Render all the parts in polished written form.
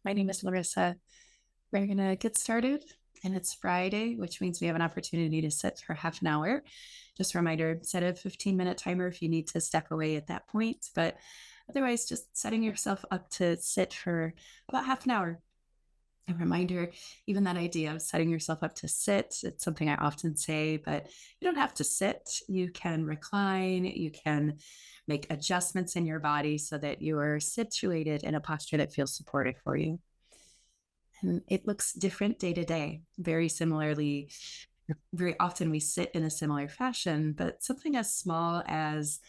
My name is Larissa. We're going to get started, and it's Friday, which means we have an opportunity to sit for half an hour. Just a reminder, set a 15-minute timer if you need to step away at that point, but otherwise, just setting yourself up to sit for about half an hour. A reminder, even that idea of setting yourself up to sit, it's something I often say, but you don't have to sit. You can recline, you can make adjustments in your body so that you are situated in a posture that feels supportive for you. And it looks different day to day. Very similarly, very often we sit in a similar fashion, but something as small as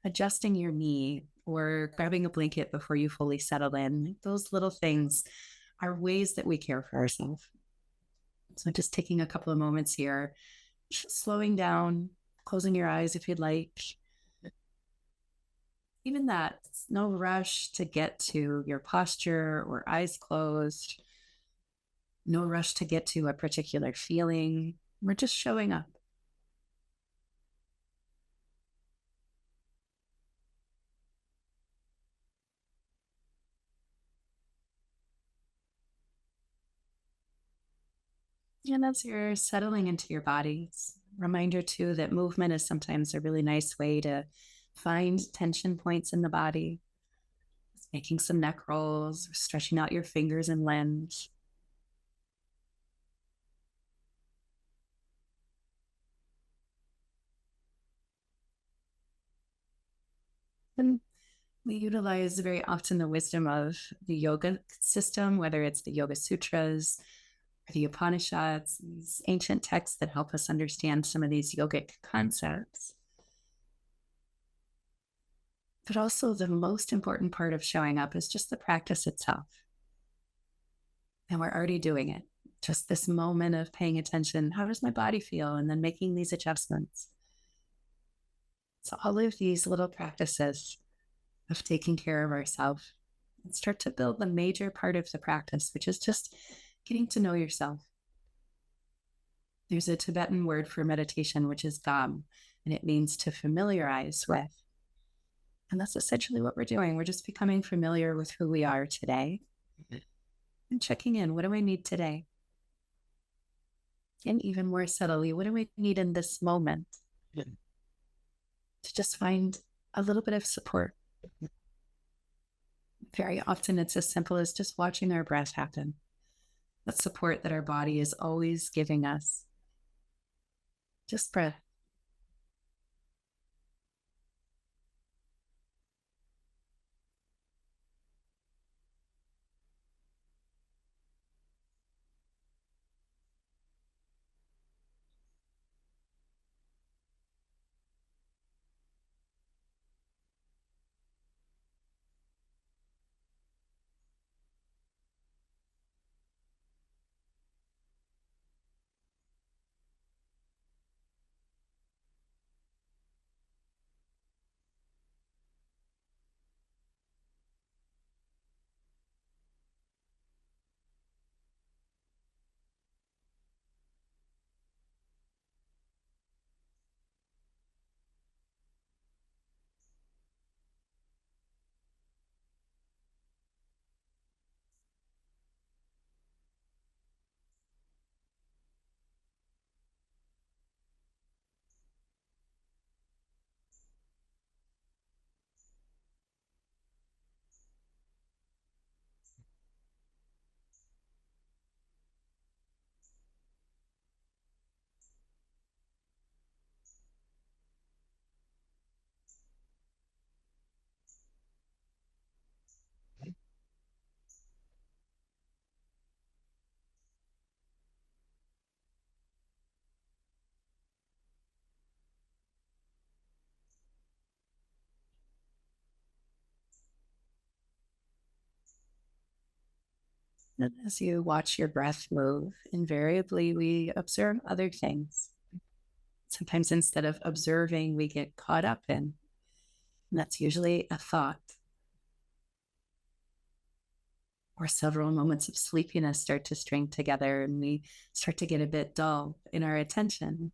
adjusting your knee or grabbing a blanket before you fully settle in, those little things are ways that we care for ourselves. So just taking a couple of moments here, slowing down, closing your eyes if you'd like. Even that, no rush to get to your posture or eyes closed. No rush to get to a particular feeling. We're just showing up. And as you're settling into your body, reminder too that movement is sometimes a really nice way to find tension points in the body. Making some neck rolls, stretching out your fingers and limbs. And we utilize very often the wisdom of the yoga system, whether it's the Yoga Sutras or the Upanishads, these ancient texts that help us understand some of these yogic concepts. But also, the most important part of showing up is just the practice itself. And we're already doing it. Just this moment of paying attention. How does my body feel? And then making these adjustments. So, all of these little practices of taking care of ourselves and start to build the major part of the practice, which is just getting to know yourself. There's a Tibetan word for meditation, which is gam, and it means to familiarize with. And that's essentially what we're doing. We're just becoming familiar with who we are today and checking in. What do I need today? And even more subtly, what do we need in this moment to just find a little bit of support? Very often it's as simple as just watching our breath happen. That support that our body is always giving us. Just breath. And as you watch your breath move, invariably we observe other things. Sometimes instead of observing, we get caught up in. And that's usually a thought. Or several moments of sleepiness start to string together and we start to get a bit dull in our attention.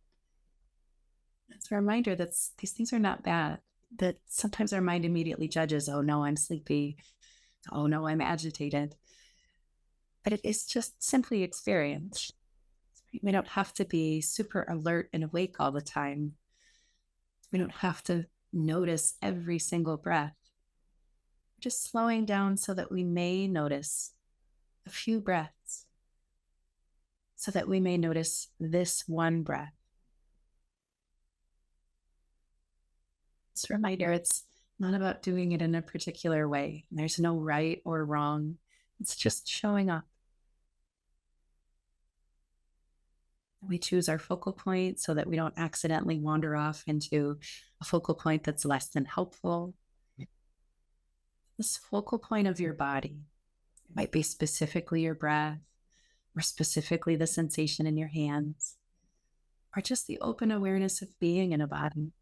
It's a reminder that these things are not bad, that sometimes our mind immediately judges, oh no, I'm sleepy. Oh no, I'm agitated. but it is just simply experience. We don't have to be super alert and awake all the time. We don't have to notice every single breath. Just slowing down so that we may notice a few breaths, so that we may notice this one breath. It's a reminder, it's not about doing it in a particular way. There's no right or wrong. It's just showing up. We choose our focal point so that we don't accidentally wander off into a focal point that's less than helpful. This focal point of your body might be specifically your breath, or specifically the sensation in your hands, or just the open awareness of being in a body.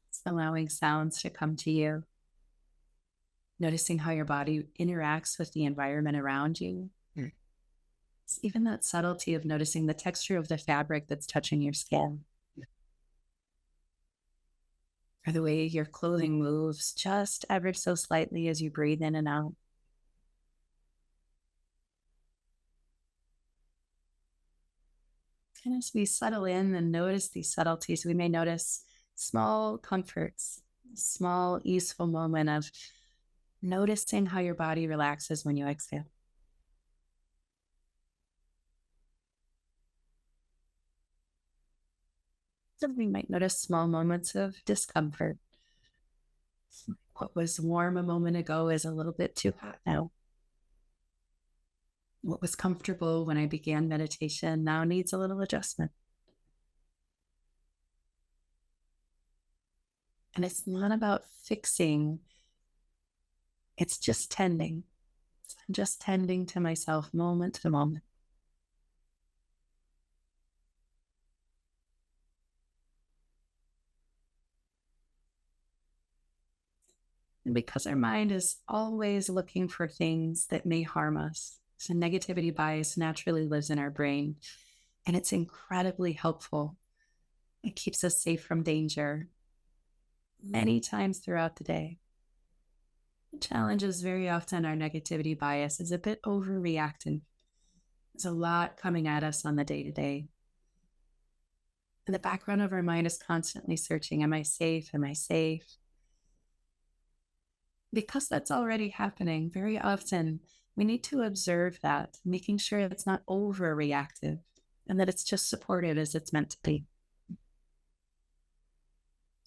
It's allowing sounds to come to you, noticing how your body interacts with the environment around you. It's even that subtlety of noticing the texture of the fabric that's touching your skin, or the way your clothing moves just ever so slightly as you breathe in and out. And as we settle in and notice these subtleties, we may notice small comforts, small easeful moment of noticing how your body relaxes when you exhale. So we might notice small moments of discomfort. What was warm a moment ago is a little bit too hot now. What was comfortable when I began meditation now needs a little adjustment. And it's not about fixing, it's just tending. I'm just tending to myself moment to moment. And because our mind is always looking for things that may harm us, so negativity bias naturally lives in our brain, and it's incredibly helpful. It keeps us safe from danger many times throughout the day. The challenge is very often our negativity bias is a bit overreactive. There's a lot coming at us on the day-to-day. And the background of our mind is constantly searching, am I safe? Am I safe? Because that's already happening, very often we need to observe that, making sure it's not overreactive and that it's just supportive as it's meant to be.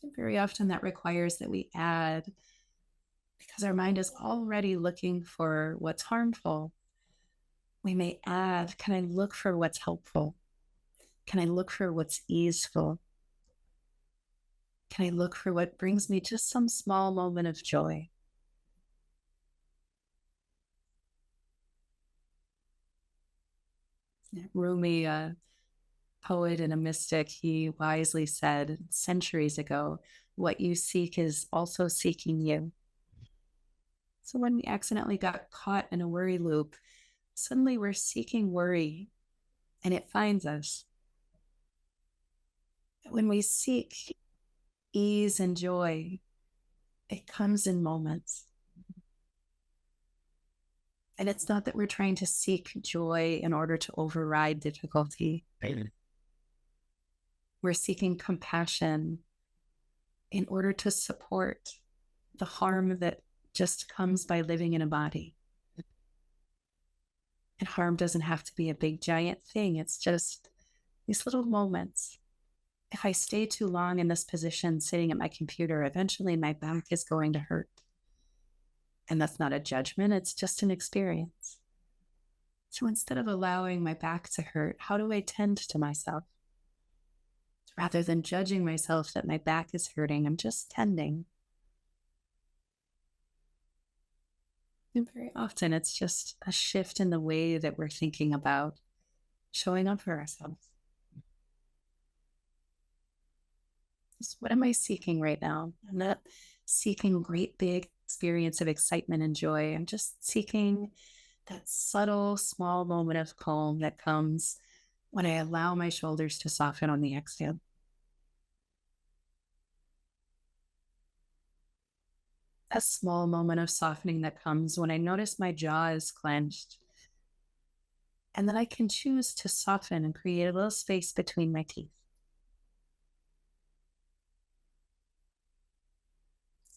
And very often that requires that we add, because our mind is already looking for what's harmful, we may add, can I look for what's helpful? Can I look for what's easeful? Can I look for what brings me just some small moment of joy? Rumi, a poet and a mystic, he wisely said centuries ago, what you seek is also seeking you. So when we accidentally got caught in a worry loop, suddenly we're seeking worry and it finds us. When we seek ease and joy, it comes in moments. And it's not that we're trying to seek joy in order to override difficulty. We're seeking compassion in order to support the harm that just comes by living in a body. And harm doesn't have to be a big, giant thing. It's just these little moments. If I stay too long in this position sitting at my computer, eventually my back is going to hurt. And that's not a judgment, it's just an experience. So instead of allowing my back to hurt, how do I tend to myself? Rather than judging myself that my back is hurting, I'm just tending. And very often it's just a shift in the way that we're thinking about showing up for ourselves. Just what am I seeking right now? I'm not seeking a great big experience of excitement and joy. I'm just seeking that subtle, small moment of calm that comes when I allow my shoulders to soften on the exhale. A small moment of softening that comes when I notice my jaw is clenched And then I can choose to soften and create a little space between my teeth.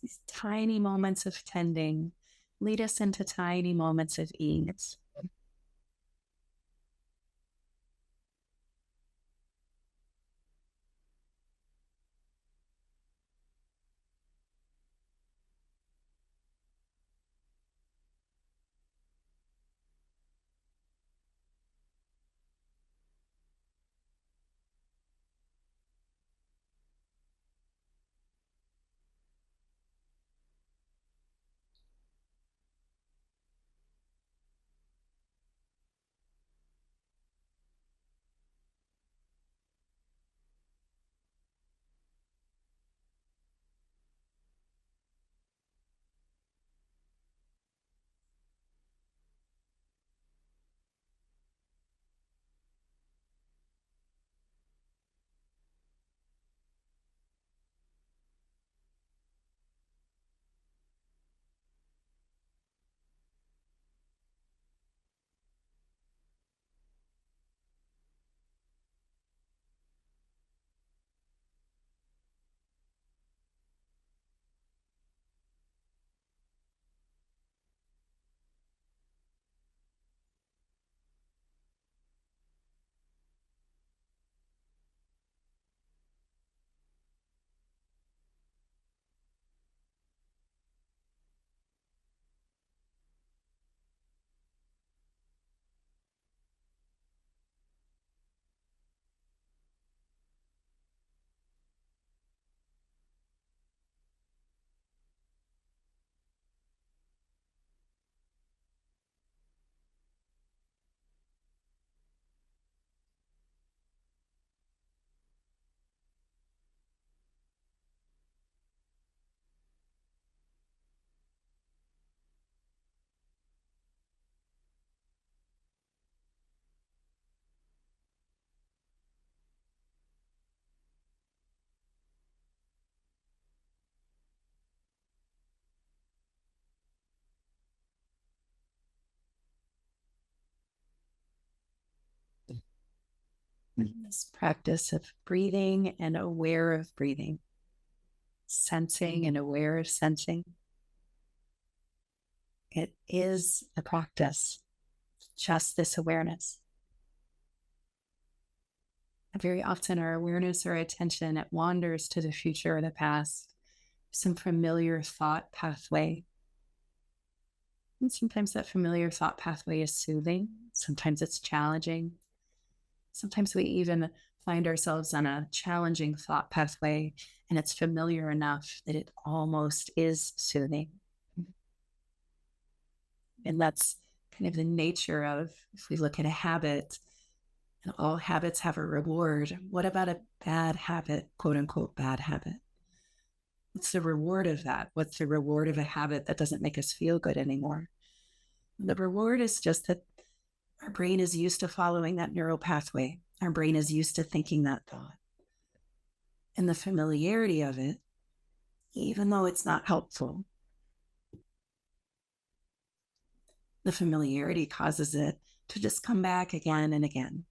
These tiny moments of tending lead us into tiny moments of ease. This practice of breathing and aware of breathing, sensing and aware of sensing. It is a practice, just this awareness. And very often our awareness or attention, it wanders to the future or the past, some familiar thought pathway. And sometimes that familiar thought pathway is soothing. Sometimes it's challenging. Sometimes we even find ourselves on a challenging thought pathway and it's familiar enough that it almost is soothing. And that's kind of the nature of, if we look at a habit, and all habits have a reward. What about a bad habit, quote unquote, bad habit? What's the reward of that? What's the reward of a habit that doesn't make us feel good anymore? The reward is just that our brain is used to following that neural pathway. Our brain is used to thinking that thought. And the familiarity of it, even though it's not helpful, the familiarity causes it to just come back again and again.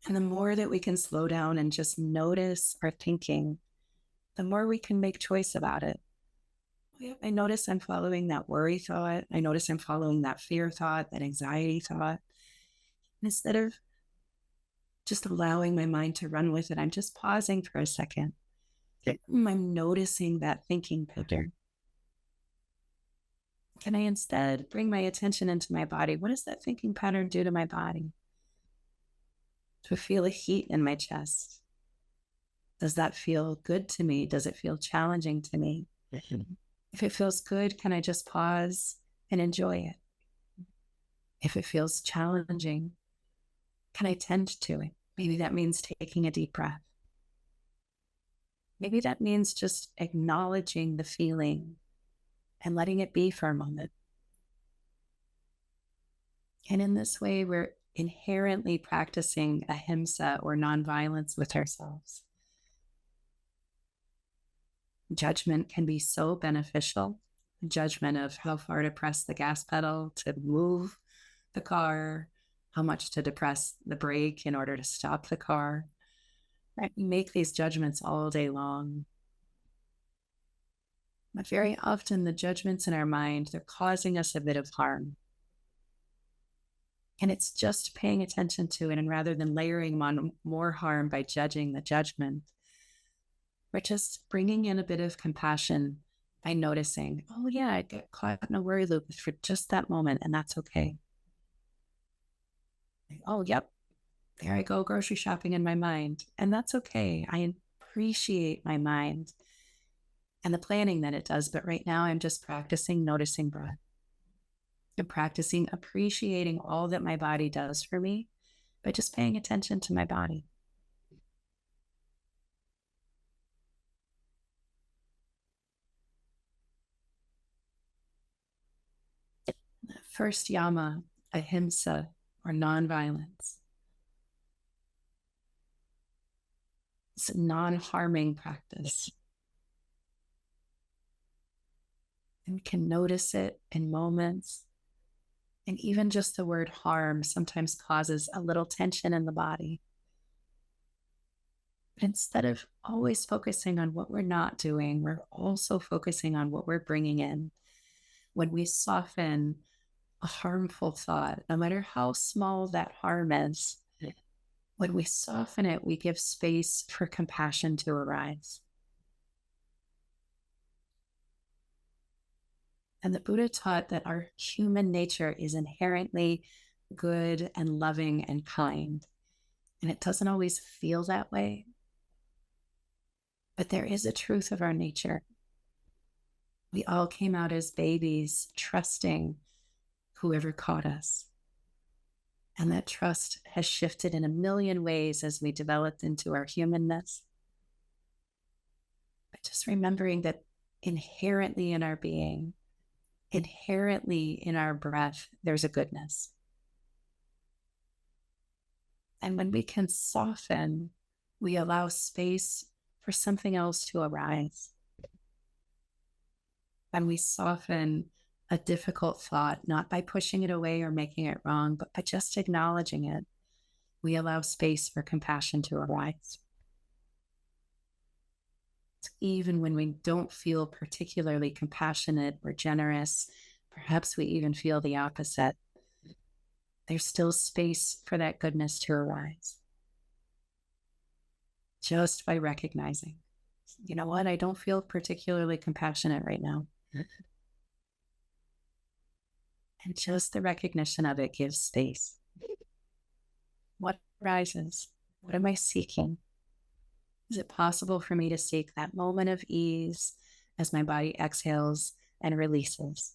And the more that we can slow down and just notice our thinking, the more we can make choice about it. I notice I'm following that worry thought. I notice I'm following that fear thought, that anxiety thought. And instead of just allowing my mind to run with it, I'm just pausing for a second. I'm noticing that thinking pattern. Can I instead bring my attention into my body? What does that thinking pattern do to my body? Do I feel a heat in my chest? Does that feel good to me? Does it feel challenging to me? If it feels good, can I just pause and enjoy it? If it feels challenging, can I tend to it? Maybe that means taking a deep breath. Maybe that means just acknowledging the feeling and letting it be for a moment. And in this way, we're inherently practicing ahimsa or nonviolence with ourselves. Judgment can be so beneficial. Judgment of how far to press the gas pedal, to move the car, how much to depress the brake in order to stop the car. Right? We make these judgments all day long. But very often the judgments in our mind, they're causing us a bit of harm. And it's just paying attention to it. And rather than layering on more harm by judging the judgment, we're just bringing in a bit of compassion by noticing, oh, yeah, I get caught in a worry loop for just that moment, and that's okay. Oh, yep, there I go grocery shopping in my mind, and that's okay. I appreciate my mind and the planning that it does. But right now, I'm just practicing noticing breath and practicing appreciating all that my body does for me by just paying attention to my body. First Yama, Ahimsa, or nonviolence. It's a non-harming practice. And we can notice it in moments. And even just the word harm sometimes causes a little tension in the body. But instead of always focusing on what we're not doing, we're also focusing on what we're bringing in. When we soften a harmful thought, no matter how small that harm is, when we soften it, we give space for compassion to arise. And the Buddha taught that our human nature is inherently good and loving and kind. And it doesn't always feel that way. But there is a truth of our nature. We all came out as babies, trusting whoever caught us. And that trust has shifted in a million ways as we developed into our humanness. But just remembering that inherently in our being, inherently in our breath, there's a goodness. And when we can soften, we allow space for something else to arise. When we soften a difficult thought, not by pushing it away or making it wrong, but by just acknowledging it, we allow space for compassion to arise. Even when we don't feel particularly compassionate or generous, perhaps we even feel the opposite, there's still space for that goodness to arise. Just by recognizing, you know what, I don't feel particularly compassionate right now. And just the recognition of it gives space. What arises? What am I seeking? Is it possible for me to seek that moment of ease as my body exhales and releases?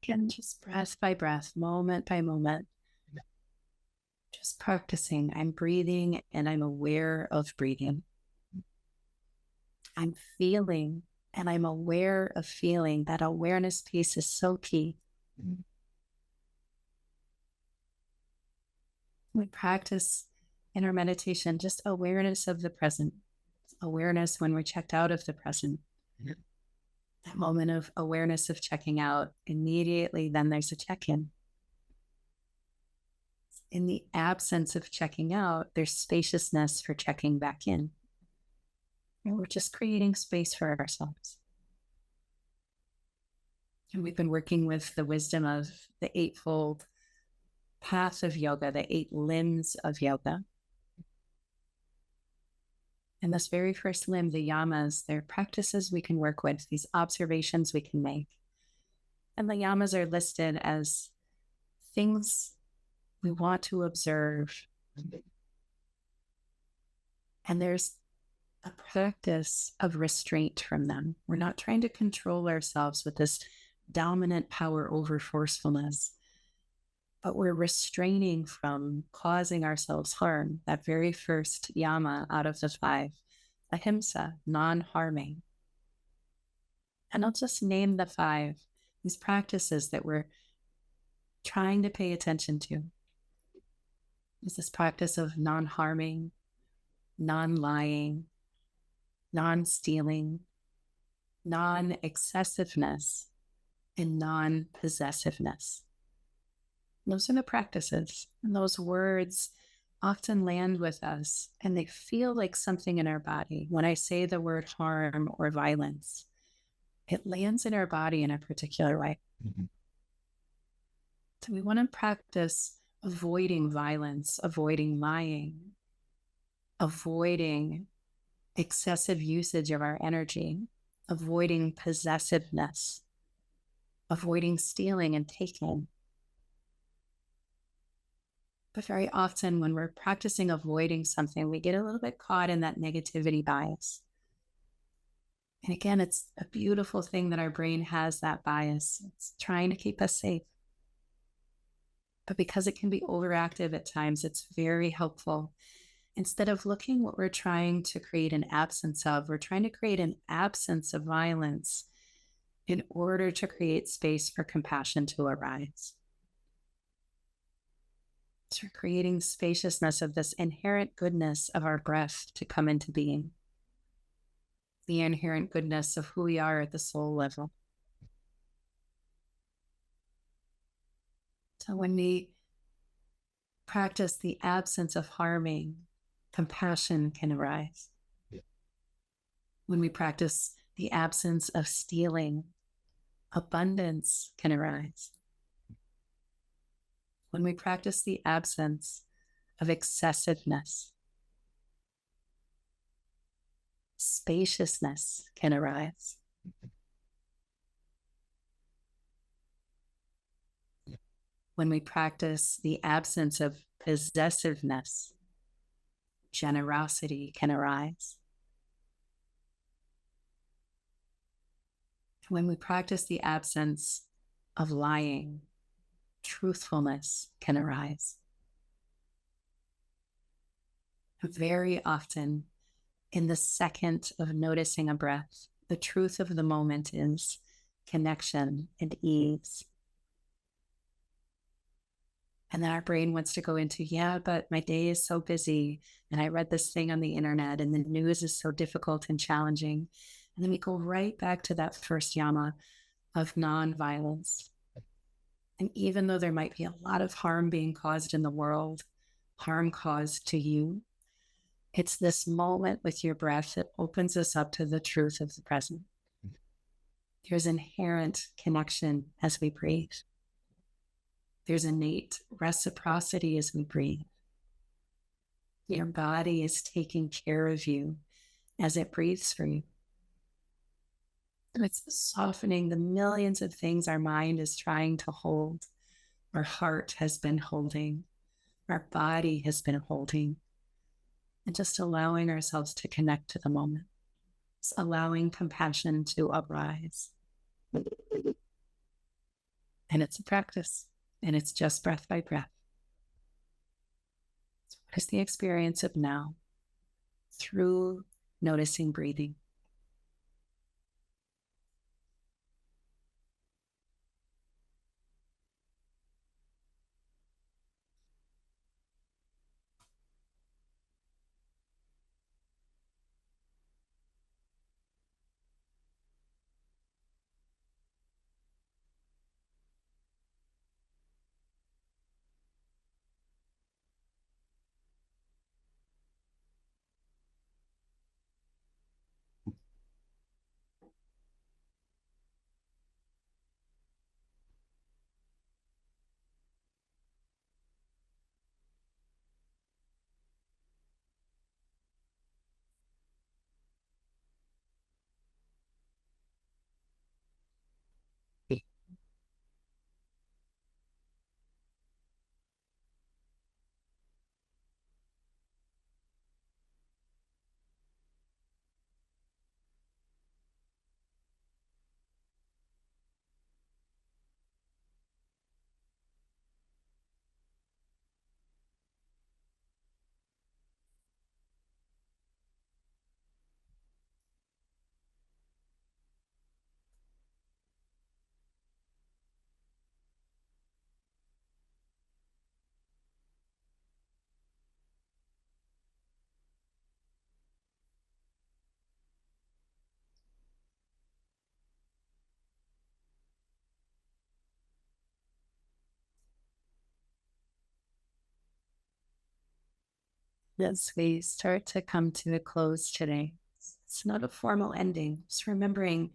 Again, just breath by breath, moment by moment, just practicing. I'm breathing and I'm aware of breathing. I'm feeling and I'm aware of feeling. That awareness piece is so key. We practice in our meditation just awareness of the present, awareness when we're checked out of the present. That moment of awareness of checking out, immediately then there's a check-in. In the absence of checking out, there's spaciousness for checking back in. And we're just creating space for ourselves. And we've been working with the wisdom of the eightfold path of yoga, the 8 limbs of yoga. And this very first limb, the Yamas, they're practices we can work with, these observations we can make. And the Yamas are listed as things we want to observe. And there's a practice of restraint from them. We're not trying to control ourselves with this dominant power over forcefulness, but we're restraining from causing ourselves harm. That very first Yama out of the 5, Ahimsa, non-harming. And I'll just name the 5, these practices that we're trying to pay attention to. Is this practice of non-harming, non-lying, non-stealing, non-excessiveness, and non-possessiveness. Those are the practices, and those words often land with us, and they feel like something in our body. When I say the word harm or violence, it lands in our body in a particular way. So we want to practice avoiding violence, avoiding lying, avoiding excessive usage of our energy, avoiding possessiveness, avoiding stealing and taking. But very often when we're practicing avoiding something, we get a little bit caught in that negativity bias. And again, it's a beautiful thing that our brain has that bias. It's trying to keep us safe. But because it can be overactive at times, it's very helpful. Instead of looking what we're trying to create an absence of, we're trying to create an absence of violence in order to create space for compassion to arise. So we're creating spaciousness of this inherent goodness of our breath to come into being. The inherent goodness of who we are at the soul level. So when we practice the absence of harming, compassion can arise. When we practice the absence of stealing, abundance can arise. When we practice the absence of excessiveness, spaciousness can arise. When we practice the absence of possessiveness, generosity can arise. When we practice the absence of lying, truthfulness can arise. Very often, in the second of noticing a breath, the truth of the moment is connection and ease. And then our brain wants to go into, yeah, but my day is so busy, and I read this thing on the internet, and the news is so difficult and challenging. And then we go right back to that first Yama of non-violence. And even though there might be a lot of harm being caused in the world, harm caused to you, it's this moment with your breath that opens us up to the truth of the present. There's inherent connection as we breathe. There's innate reciprocity as we breathe. Your body is taking care of you as it breathes for you. It's softening the millions of things our mind is trying to hold, our heart has been holding, our body has been holding, and just allowing ourselves to connect to the moment, just allowing compassion to arise. And it's a practice, and it's just breath by breath. So what is the experience of now through noticing breathing? As we start to come to a close today, it's not a formal ending. Just remembering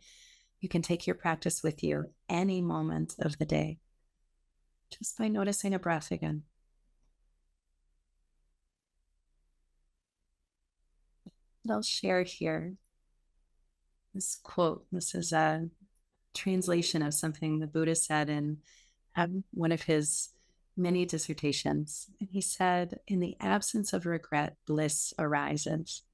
you can take your practice with you any moment of the day, just by noticing a breath again. And I'll share here this quote. This is a translation of something the Buddha said in one of his many dissertations. And he said, in the absence of regret, bliss arises.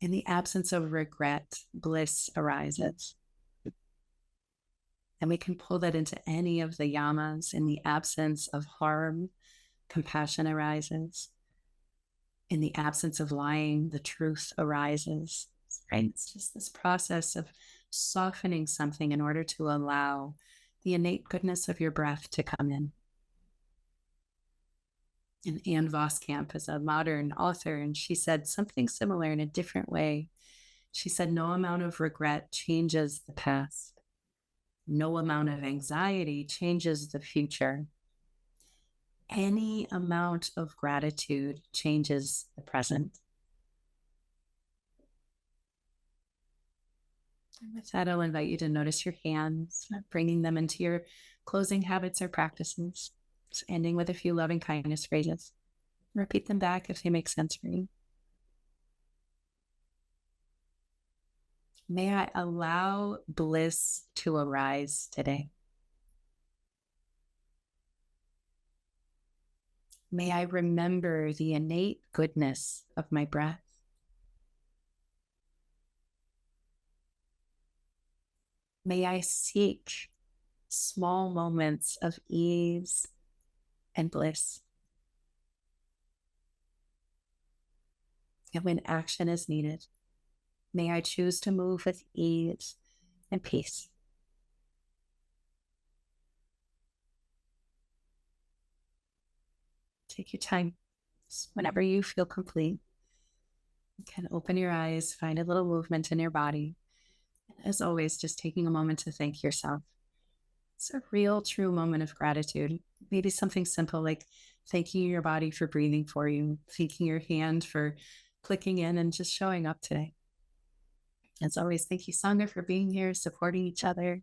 In the absence of regret, bliss arises. And we can pull that into any of the yamas. In the absence of harm, compassion arises. In the absence of lying, the truth arises. Right? It's just this process of softening something in order to allow the innate goodness of your breath to come in. And Anne Voskamp is a modern author, and she said something similar in a different way. She said, no amount of regret changes the past. No amount of anxiety changes the future. Any amount of gratitude changes the present. And with that, I'll invite you to notice your hands, bringing them into your closing habits or practices, just ending with a few loving kindness phrases. Repeat them back if they make sense for you. May I allow bliss to arise today. May I remember the innate goodness of my breath. May I seek small moments of ease and bliss. And when action is needed, may I choose to move with ease and peace. Take your time. Whenever you feel complete, you can open your eyes, find a little movement in your body. And as always, just taking a moment to thank yourself. It's a real, true moment of gratitude. Maybe something simple like thanking your body for breathing for you, thanking your hand for clicking in and just showing up today. As always, thank you, Sangha, for being here, supporting each other.